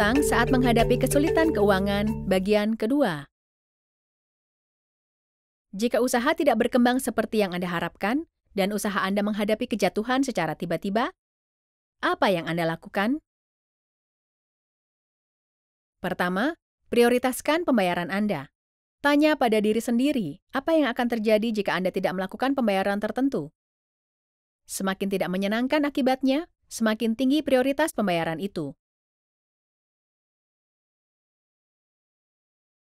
utang saat menghadapi kesulitan keuangan, bagian kedua. Jika usaha tidak berkembang seperti yang Anda harapkan, dan usaha Anda menghadapi kejatuhan secara tiba-tiba, apa yang Anda lakukan? Pertama, prioritaskan pembayaran Anda. Tanya pada diri sendiri, apa yang akan terjadi jika Anda tidak melakukan pembayaran tertentu? Semakin tidak menyenangkan akibatnya, semakin tinggi prioritas pembayaran itu.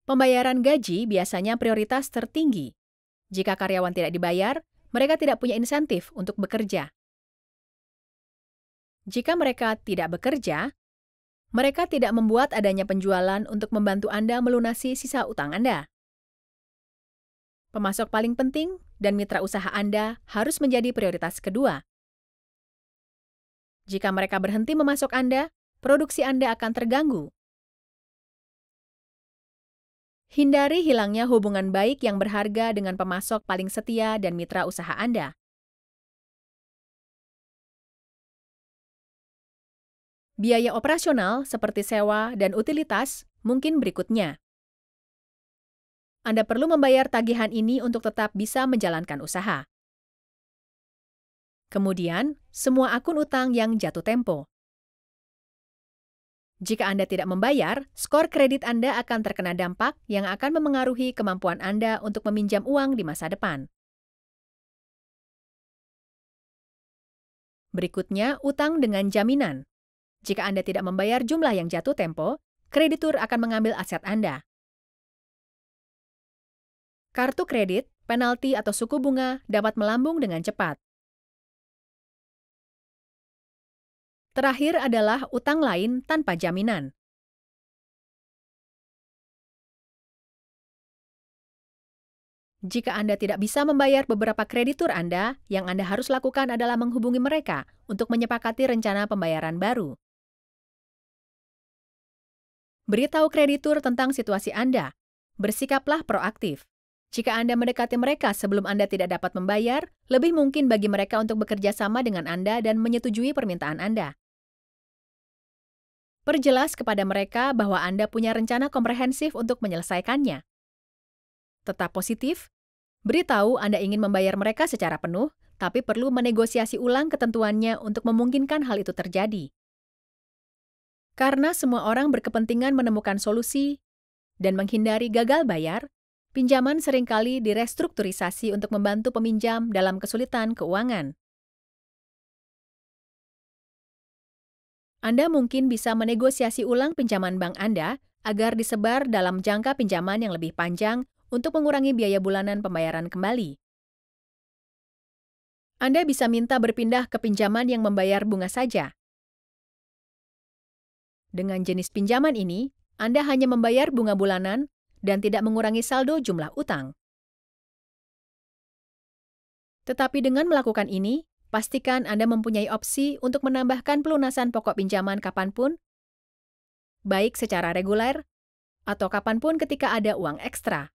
Pembayaran gaji biasanya prioritas tertinggi. Jika karyawan tidak dibayar, mereka tidak punya insentif untuk bekerja. Jika mereka tidak bekerja, mereka tidak membuat adanya penjualan untuk membantu Anda melunasi sisa utang Anda. Pemasok paling penting dan mitra usaha Anda harus menjadi prioritas kedua. Jika mereka berhenti memasok Anda, produksi Anda akan terganggu. Hindari hilangnya hubungan baik yang berharga dengan pemasok paling setia dan mitra usaha Anda. Biaya operasional seperti sewa dan utilitas mungkin berikutnya. Anda perlu membayar tagihan ini untuk tetap bisa menjalankan usaha. Kemudian, semua akun utang yang jatuh tempo. Jika Anda tidak membayar, skor kredit Anda akan terkena dampak yang akan memengaruhi kemampuan Anda untuk meminjam uang di masa depan. Berikutnya, utang dengan jaminan. Jika Anda tidak membayar jumlah yang jatuh tempo, kreditur akan mengambil aset Anda. Kartu kredit, penalti atau suku bunga dapat melambung dengan cepat. Terakhir adalah utang lain tanpa jaminan. Jika Anda tidak bisa membayar beberapa kreditur Anda, yang Anda harus lakukan adalah menghubungi mereka untuk menyepakati rencana pembayaran baru. Beritahu kreditur tentang situasi Anda. Bersikaplah proaktif. Jika Anda mendekati mereka sebelum Anda tidak dapat membayar, lebih mungkin bagi mereka untuk bekerja sama dengan Anda dan menyetujui permintaan Anda. Perjelas kepada mereka bahwa Anda punya rencana komprehensif untuk menyelesaikannya. Tetap positif. Beritahu Anda ingin membayar mereka secara penuh, tapi perlu menegosiasi ulang ketentuannya untuk memungkinkan hal itu terjadi. Karena semua orang berkepentingan menemukan solusi dan menghindari gagal bayar, pinjaman seringkali direstrukturisasi untuk membantu peminjam dalam kesulitan keuangan. Anda mungkin bisa menegosiasi ulang pinjaman bank Anda agar disebar dalam jangka pinjaman yang lebih panjang untuk mengurangi biaya bulanan pembayaran kembali. Anda bisa minta berpindah ke pinjaman yang membayar bunga saja. Dengan jenis pinjaman ini, Anda hanya membayar bunga bulanan dan tidak mengurangi saldo jumlah utang. Tetapi dengan melakukan ini, pastikan Anda mempunyai opsi untuk menambahkan pelunasan pokok pinjaman kapanpun, baik secara reguler atau kapanpun ketika ada uang ekstra.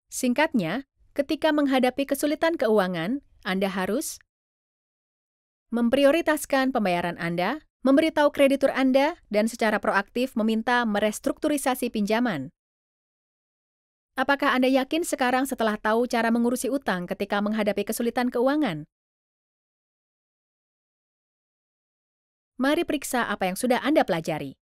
Singkatnya, ketika menghadapi kesulitan keuangan, Anda harus memprioritaskan pembayaran Anda, memberitahu kreditur Anda, dan secara proaktif meminta merestrukturisasi pinjaman. Apakah Anda yakin sekarang setelah tahu cara mengurusi utang ketika menghadapi kesulitan keuangan? Mari periksa apa yang sudah Anda pelajari.